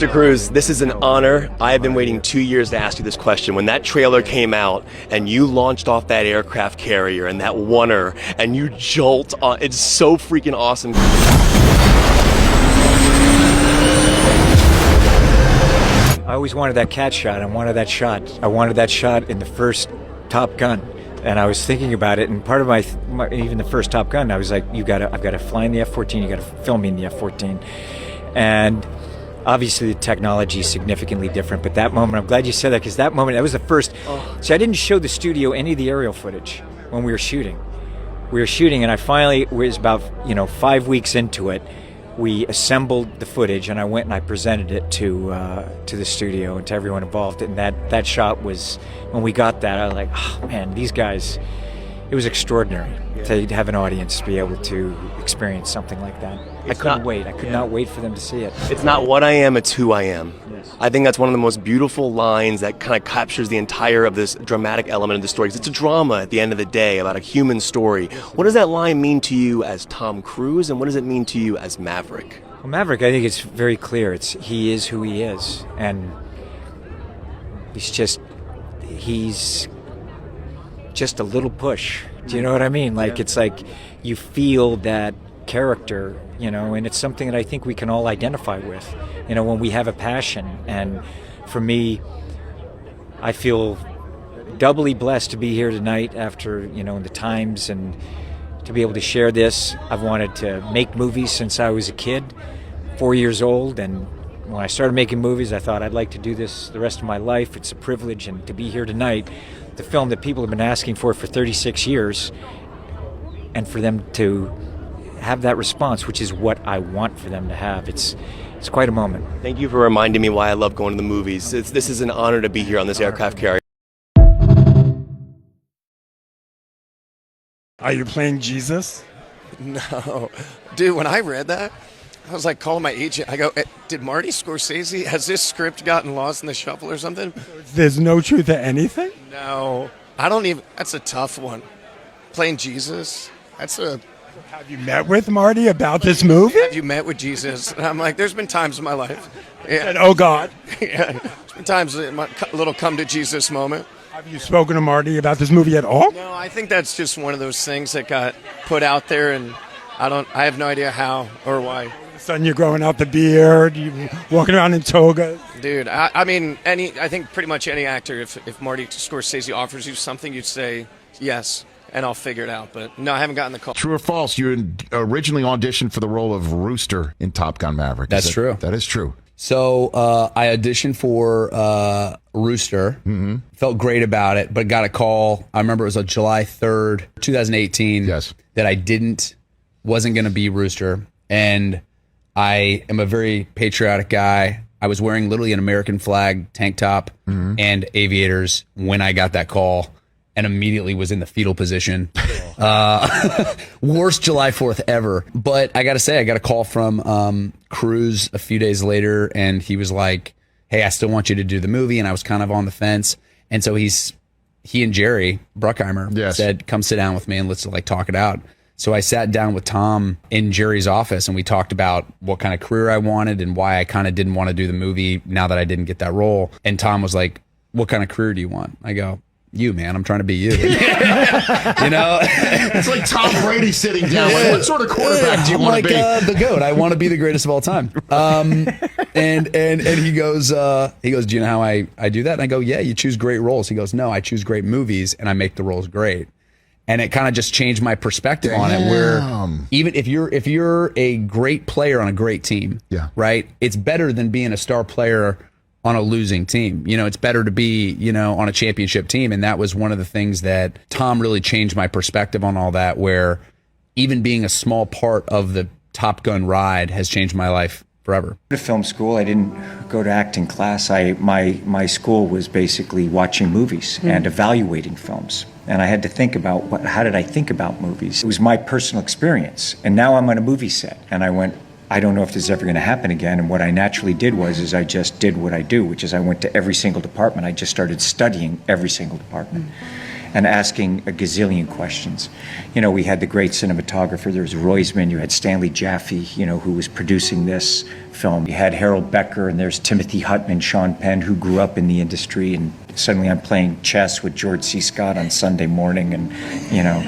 Mr. Cruz, this is an honor. I have been waiting 2 years to ask you this question. When that trailer came out and you launched off that aircraft carrier and that oneer and you jolt on, it's so freaking awesome. I always wanted that cat shot. I wanted that shot. I wanted that shot in the first Top Gun. And I was thinking about it, and part of my even the first Top Gun, I was like, I've got to fly in the F-14, you got to film me in the F-14. And obviously the technology is significantly different, but that moment, I'm glad you said that, because that moment, that was the first. See, I didn't show the studio any of the aerial footage when we were shooting. And I finally, it was about 5 weeks into it, we assembled the footage, and I went and I presented it to the studio and to everyone involved. And that shot was, when we got that, I was like, oh man, these guys, it was extraordinary to have an audience be able to experience something like that. I couldn't wait. I could not wait for them to see it. It's not what I am, it's who I am. Yes. I think that's one of the most beautiful lines that kind of captures the entire of this dramatic element of the story. 'Cause it's a drama at the end of the day about a human story. What does that line mean to you as Tom Cruise, and what does it mean to you as Maverick? Well, Maverick, I think it's very clear. He is who he is, and he's just a little push. Do you know what I mean? Like, it's like you feel that character, and it's something that I think we can all identify with, when we have a passion. And for me, I feel doubly blessed to be here tonight after, the times, and to be able to share this. I've wanted to make movies since I was a kid, 4 years old, and when I started making movies, I thought I'd like to do this the rest of my life. It's a privilege, and to be here tonight, the film that people have been asking for 36 years, and for them to have that response, which is what I want for them to have. It's quite a moment. Thank you for reminding me why I love going to the movies. This is an honor to be here on this aircraft carrier. Are you playing Jesus? No. Dude, when I read that, I was like calling my agent. I go, did Marty Scorsese, has this script gotten lost in the shuffle or something? There's no truth to anything? No. That's a tough one. Playing Jesus, Have you met with Marty about this movie? Have you met with Jesus? And I'm like, there's been times in my life. Yeah. And, oh, God. Yeah. There's been times in my little come to Jesus moment. Have you spoken to Marty about this movie at all? No, I think that's just one of those things that got put out there, and I have no idea how or why. All of a sudden you're growing out the beard, you're walking around in togas. Dude, I mean, I think pretty much any actor, if Marty Scorsese offers you something, you'd say yes, and I'll figure it out. But no, I haven't gotten the call. True or false? You originally auditioned for the role of Rooster in Top Gun Maverick. That's true. That is true. So I auditioned for Rooster. Mm-hmm. Felt great about it, but got a call. I remember it was on July 3rd, 2018. Yes. That I wasn't going to be Rooster. And I am a very patriotic guy. I was wearing literally an American flag tank top and aviators when I got that call, and immediately was in the fetal position. Worst July 4th ever. But I got to say, I got a call from Cruise a few days later, and he was like, hey, I still want you to do the movie. And I was kind of on the fence. And so he and Jerry Bruckheimer said, come sit down with me and let's talk it out. So I sat down with Tom in Jerry's office, and we talked about what kind of career I wanted and why I kind of didn't want to do the movie now that I didn't get that role. And Tom was like, what kind of career do you want? I go, you, man, I'm trying to be you. It's like Tom Brady sitting down. Like, what sort of quarterback do you want to be? The GOAT. I want to be the greatest of all time. And he goes, do you know how I do that? And I go, yeah, you choose great roles. He goes, no, I choose great movies and I make the roles great. And it kind of just changed my perspective on it, where even if you're a great player on a great team, right, it's better than being a star player on a losing team. It's better to be, on a championship team. And that was one of the things that Tom really changed my perspective on all that, where even being a small part of the Top Gun ride has changed my life forever. To film school, I didn't go to acting class. My school was basically watching movies and evaluating films. And I had to think about how did I think about movies? It was my personal experience. And now I'm on a movie set, and I went, I don't know if this is ever going to happen again. And what I naturally did is I just did what I do, which is I went to every single department. I just started studying every single department. and asking a gazillion questions. You know, we had the great cinematographer, there was Roisman, you had Stanley Jaffe, you know, who was producing this film. You had Harold Becker, and there's Timothy Hutton and Sean Penn, who grew up in the industry, and suddenly I'm playing chess with George C. Scott on Sunday morning, and, you know.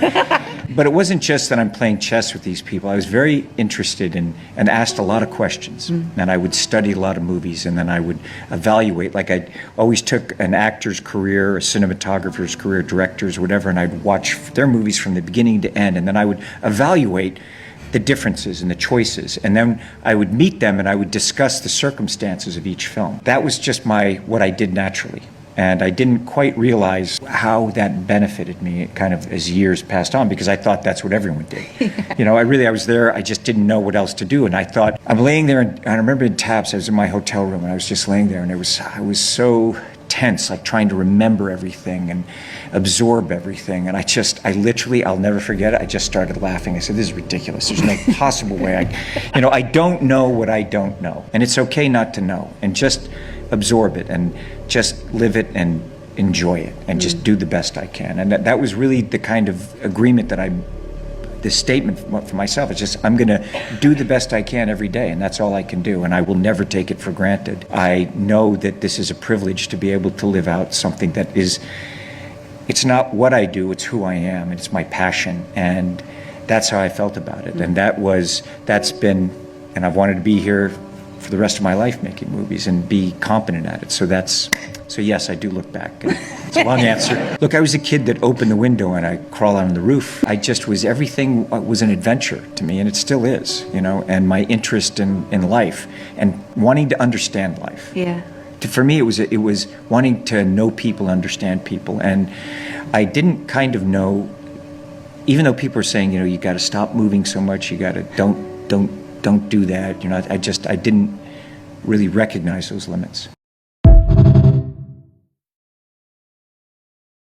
But it wasn't just that I'm playing chess with these people. I was very interested in and asked a lot of questions. And I would study a lot of movies, and then I would evaluate. Like, I always took an actor's career, a cinematographer's career, directors, whatever, and I'd watch their movies from the beginning to end, and then I would evaluate the differences and the choices. And then I would meet them and I would discuss the circumstances of each film. That was just what I did naturally. And I didn't quite realize how that benefited me kind of as years passed on, because I thought that's what everyone did. You know, I was there, I just didn't know what else to do. And I thought, I'm laying there, and I remember in Taps, I was in my hotel room, and I was just laying there, and I was so tense, like trying to remember everything and absorb everything. And I literally, I'll never forget it, I just started laughing. I said, this is ridiculous. There's no possible way I don't know what I don't know. And it's okay not to know. And just absorb it and just live it and enjoy it and just do the best I can. And that was really the kind of agreement that this statement for myself. It's just, I'm gonna do the best I can every day, and that's all I can do, and I will never take it for granted. I know that this is a privilege to be able to live out something that is, it's not what I do, it's who I am, and it's my passion, and that's how I felt about it. And that's been, and I've wanted to be here for the rest of my life making movies and be competent at it. So yes, I do look back. It's a long answer. Look, I was a kid that opened the window and I crawl out on the roof. Everything was an adventure to me, and it still is, you know, and my interest in life and wanting to understand life. Yeah. For me, it was wanting to know people, understand people, and I didn't kind of know, even though people are saying, you know, you got to stop moving so much, you got to don't do that. You know, I didn't really recognize those limits.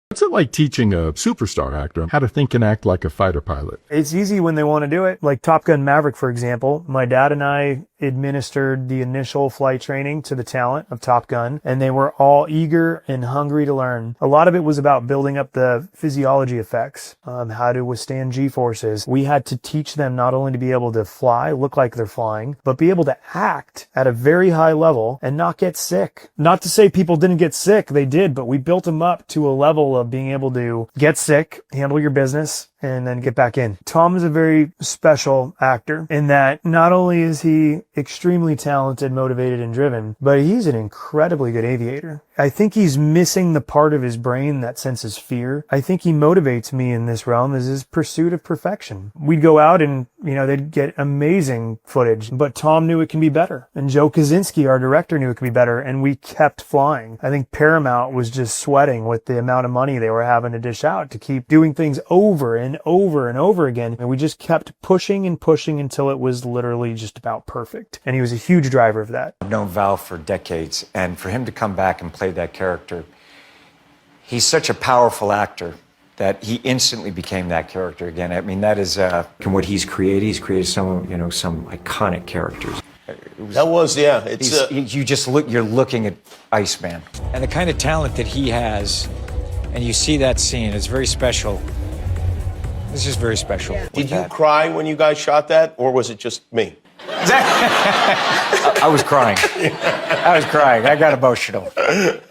What's it like teaching a superstar actor how to think and act like a fighter pilot? It's easy when they want to do it. Like Top Gun Maverick, for example. My dad and I administered the initial flight training to the talent of Top Gun, and they were all eager and hungry to learn. A lot of it was about building up the physiology effects, how to withstand G-forces. We had to teach them not only to be able to fly, look like they're flying, but be able to act at a very high level and not get sick. Not to say people didn't get sick, they did, but we built them up to a level of being able to get sick, handle your business, and then get back in. Tom is a very special actor in that not only is he extremely talented, motivated, and driven, but he's an incredibly good aviator. I think he's missing the part of his brain that senses fear. I think he motivates me in this realm is his pursuit of perfection. We'd go out and, you know, they'd get amazing footage, but Tom knew it can be better. And Joe Kaczynski, our director, knew it could be better, and we kept flying. I think Paramount was just sweating with the amount of money they were having to dish out to keep doing things over and over and over again. And we just kept pushing and pushing until it was literally just about perfect. And he was a huge driver of that. I've known Val for decades, and for him to come back and play that character, he's such a powerful actor that he instantly became that character again. I mean, that is what he's created some iconic characters. You're looking at Iceman, and the kind of talent that he has, and you see that scene, it's very special. It's just very special. Did you cry when you guys shot that, or was it just me? I was crying. I got emotional.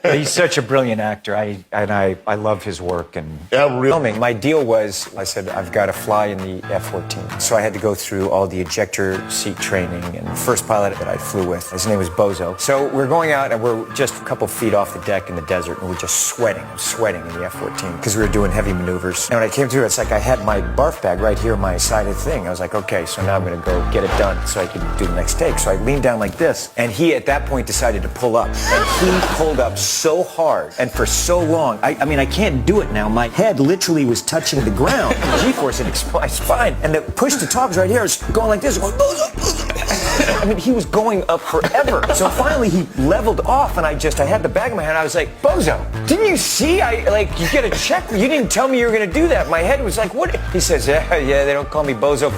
He's such a brilliant actor. I love his work. And filming, my deal was, I said, I've got to fly in the F-14. So I had to go through all the ejector seat training. And the first pilot that I flew with, his name was Bozo. So we're going out, and we're just a couple feet off the deck in the desert, and we're just sweating. I'm sweating in the F-14 because we were doing heavy maneuvers. And when I came through, it's like I had my barf bag right here, my side of the thing. I was like, okay, so now I'm going to go get it done so I can do the next take. So I leaned down like this, and he at that point decided to pull up. And he pulled up so hard and for so long. I mean, I can't do it now. My head literally was touching the ground. The G-force hit my spine, and the push to talk right here was going like this, going, I mean, he was going up forever. So finally he leveled off, and I had the bag in my hand. I was like, Bozo, didn't you see? You get a check. You didn't tell me you were going to do that. My head was like, what? He says, yeah, they don't call me Bozo for